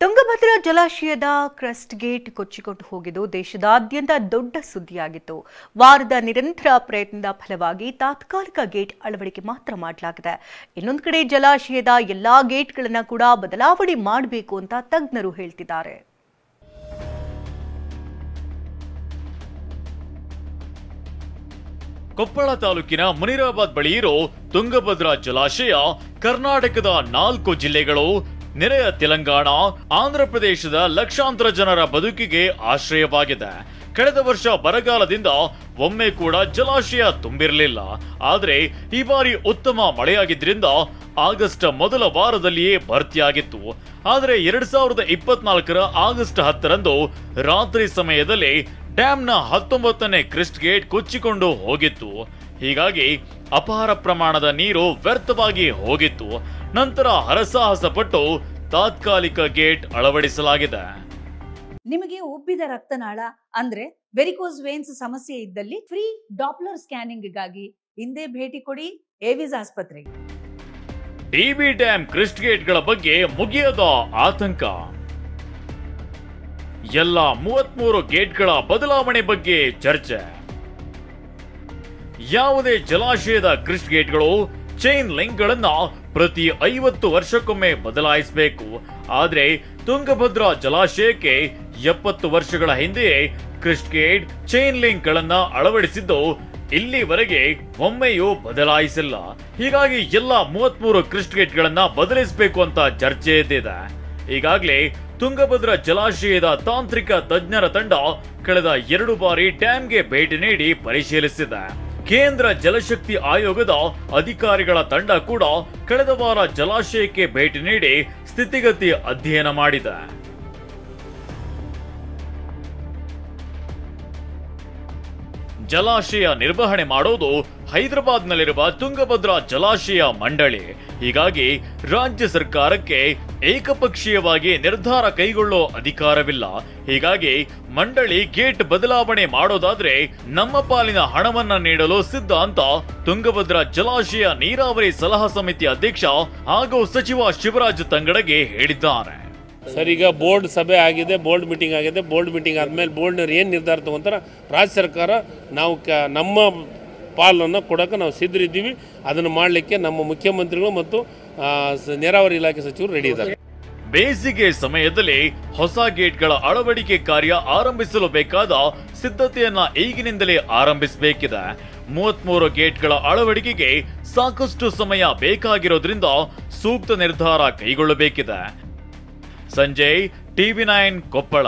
ತುಂಗಭದ್ರಾ ಜಲಾಶಯದ crust gate ಕೊಚ್ಚಿಕೊಂಡು ಹೋಗಿದ್ದು ದೇಶದಾದ್ಯಂತ ದೊಡ್ಡ ಸುದ್ದಿಯಾಗಿತ್ತು. ವಾರದ ನಿರಂತರ ಪ್ರಯತ್ನದ ಫಲವಾಗಿ ತಾತ್ಕಾಲಿಕ ಗೇಟ್ ಅಳವಡಿಕೆ ಮಾತ್ರ ಮಾಡಲಾಗಿದೆ. ಇನ್ನೊಂದು ಕಡೆ ಜಲಾಶಯದ ಎಲ್ಲಾ ಗೇಟ್ಗಳನ್ನು ಕೂಡ ಬದಲಾವಣೆ ಮಾಡಬೇಕು ಅಂತ ತಜ್ಞರು ಹೇಳ್ತಿದ್ದಾರೆ. ಕೊಪ್ಪಳ ತಾಲೂಕಿನ ಮುನಿರಾಬಾದ್ ಬಳಿ ಇರೋ ತುಂಗಭದ್ರಾ ಜಲಾಶಯ ಕರ್ನಾಟಕದ 4 ಜಿಲ್ಲೆಗಳು, ನೆರೆಯ ತೆಲಂಗಾಣ, ಆಂಧ್ರಪ್ರದೇಶದ ಲಕ್ಷಾಂತರ ಜನರ ಬದುಕಿಗೆ ಆಶ್ರಯವಾಗಿದೆ. ಕಳೆದ ವರ್ಷ ಬರಗಾಲದಿಂದ ಒಮ್ಮೆ ಕೂಡ ಜಲಾಶಯ ತುಂಬಿರಲಿಲ್ಲ. ಆದರೆ ಈ ಬಾರಿ ಉತ್ತಮ ಮಳೆಯಾಗಿದ್ದರಿಂದ ಆಗಸ್ಟ್ ಮೊದಲ ವಾರದಲ್ಲಿಯೇ ಭರ್ತಿಯಾಗಿತ್ತು. ಆದರೆ 2024ರ ಆಗಸ್ಟ್ 10ರಂದು ರಾತ್ರಿ ಸಮಯದಲ್ಲಿ ಡ್ಯಾಂನ 19ನೇ ಕ್ರಸ್ಟ್ ಗೇಟ್ ಕೊಚ್ಚಿಕೊಂಡು ಹೋಗಿತ್ತು. ಹೀಗಾಗಿ ಅಪಾರ ಪ್ರಮಾಣದ ನೀರು ವ್ಯರ್ಥವಾಗಿ ಹೋಗಿತ್ತು. ನಂತರ ಹರಸಾಹಸ ಪಟ್ಟು ತಾತ್ಕಾಲಿಕ ಗೇಟ್ ಅಳವಡಿಸಲಾಗಿದೆ. ನಿಮಗೆ ಉಬ್ಬಿದ ರಕ್ತನಾಳ ಅಂದ್ರೆ ವೆರಿಕೋಸ್ ವೇನ್ಸ್ ಸಮಸ್ಯೆ ಇದ್ದಲ್ಲಿ ಫ್ರೀ ಡಾಪ್ಲರ್ ಸ್ಕ್ಯಾನಿಂಗ್ಗಾಗಿ ಹಿಂದೆ ಭೇಟಿ ಕೊಡಿ ಏವಿಸ್ ಆಸ್ಪತ್ರೆಗೆ. ಟಿಬಿ ಡ್ಯಾಂ ಕ್ರಸ್ಟ್ ಗೇಟ್ಗಳ ಬಗ್ಗೆ ಮುಗಿಯದ ಆತಂಕ. ಎಲ್ಲ 33 ಗೇಟ್ಗಳ ಬದಲಾವಣೆ ಬಗ್ಗೆ ಚರ್ಚೆ. ಯಾವುದೇ ಜಲಾಶಯದ ಕ್ರಸ್ಟ್ ಗೇಟ್ಗಳು ಚೈನ್ ಲಿಂಕ್ಗಳನ್ನ ಪ್ರತಿ 50 ವರ್ಷಕ್ಕೊಮ್ಮೆ ಬದಲಾಯಿಸಬೇಕು. ಆದ್ರೆ ತುಂಗಭದ್ರಾ ಜಲಾಶಯಕ್ಕೆ 70 ವರ್ಷಗಳ ಹಿಂದೆಯೇ ಕ್ರಸ್ಟ್ ಗೇಟ್ ಚೈನ್ ಲಿಂಕ್ಗಳನ್ನ ಅಳವಡಿಸಿದ್ದು ಇಲ್ಲಿವರೆಗೆ ಒಮ್ಮೆಯೂ ಬದಲಾಯಿಸಿಲ್ಲ. ಹೀಗಾಗಿ ಎಲ್ಲ 33 ಕ್ರಸ್ಟ್ ಗೇಟ್ಗಳನ್ನ ಬದಲಿಸಬೇಕು ಅಂತ ಚರ್ಚೆ ಎದ್ದಿದೆ. ಈಗಾಗಲೇ ತುಂಗಭದ್ರಾ ಜಲಾಶಯದ ತಾಂತ್ರಿಕ ತಜ್ಞರ ತಂಡ ಕಳೆದ 2 ಬಾರಿ ಡ್ಯಾಂಗೆ ಭೇಟಿ ನೀಡಿ ಪರಿಶೀಲಿಸಿದೆ. ಕೇಂದ್ರ ಜಲಶಕ್ತಿ ಆಯೋಗದ ಅಧಿಕಾರಿಗಳ ತಂಡ ಕೂಡ ಕಳೆದ ವಾರ ಜಲಾಶಯಕ್ಕೆ ಭೇಟಿ ನೀಡಿ ಸ್ಥಿತಿಗತಿ ಅಧ್ಯಯನ ಮಾಡಿದೆ. ಜಲಾಶಯ ನಿರ್ವಹಣೆ ಮಾಡೋದು ಹೈದರಾಬಾದ್ನಲ್ಲಿರುವ ತುಂಗಭದ್ರಾ ಜಲಾಶಯ ಮಂಡಳಿ. ಹೀಗಾಗಿ ರಾಜ್ಯ ಸರ್ಕಾರಕ್ಕೆ ಏಕಪಕ್ಷೀಯವಾಗಿ ನಿರ್ಧಾರ ಕೈಗೊಳ್ಳೋ ಅಧಿಕಾರವಿಲ್ಲ. ಹೀಗಾಗಿ ಮಂಡಳಿ ಗೇಟ್ ಬದಲಾವಣೆ ಮಾಡೋದಾದ್ರೆ ನಮ್ಮ ಪಾಲಿನ ಹಣವನ್ನ ನೀಡಲು ಸಿದ್ಧ ಅಂತ ತುಂಗಭದ್ರಾ ಜಲಾಶಯ ನೀರಾವರಿ ಸಲಹಾ ಸಮಿತಿ ಅಧ್ಯಕ್ಷ ಹಾಗೂ ಸಚಿವ ಶಿವರಾಜ್ ತಂಗಡಗಿ ಹೇಳಿದ್ದಾರೆ. ಸರ್, ಈಗ ಬೋರ್ಡ್ ಸಭೆ ಆಗಿದೆ, ಬೋರ್ಡ್ ಮೀಟಿಂಗ್ ಆಗಿದೆ. ಬೋರ್ಡ್ ಮೀಟಿಂಗ್ ಆದಮೇಲೆ ಬೋರ್ಡ್ನವ್ರು ಏನು ನಿರ್ಧಾರ ತಗೊಂತಾರೆ ರಾಜ್ಯ ಸರ್ಕಾರ ನಾವು ನಮ್ಮ ಪಾಲನ್ನು ಕೊಡೋಕೆ ನಾವು ಸಿದ್ಧರಿದ್ದೀವಿ. ಅದನ್ನು ಮಾಡಲಿಕ್ಕೆ ನಮ್ಮ ಮುಖ್ಯಮಂತ್ರಿಗಳು ಮತ್ತು ನೀರಾವರಿ ಇಲಾಖೆ ಸಚಿವರು ರೆಡಿ ಇದ್ದಾರೆ. ಬೇಸಿಗೆ ಸಮಯದಲ್ಲಿ ಹೊಸ ಗೇಟ್ಗಳ ಅಳವಡಿಕೆ ಕಾರ್ಯ ಆರಂಭಿಸಲು ಬೇಕಾದ ಸಿದ್ಧತೆಯನ್ನ ಈಗಿನಿಂದಲೇ ಆರಂಭಿಸಬೇಕಿದೆ. 33 ಗೇಟ್ಗಳ ಅಳವಡಿಕೆಗೆ ಸಾಕಷ್ಟು ಸಮಯ ಬೇಕಾಗಿರೋದ್ರಿಂದ ಸೂಕ್ತ ನಿರ್ಧಾರ ಕೈಗೊಳ್ಳಬೇಕಿದೆ. ಸಂಜಯ್, ಟಿವಿ9 ಕೊಪ್ಪಳ.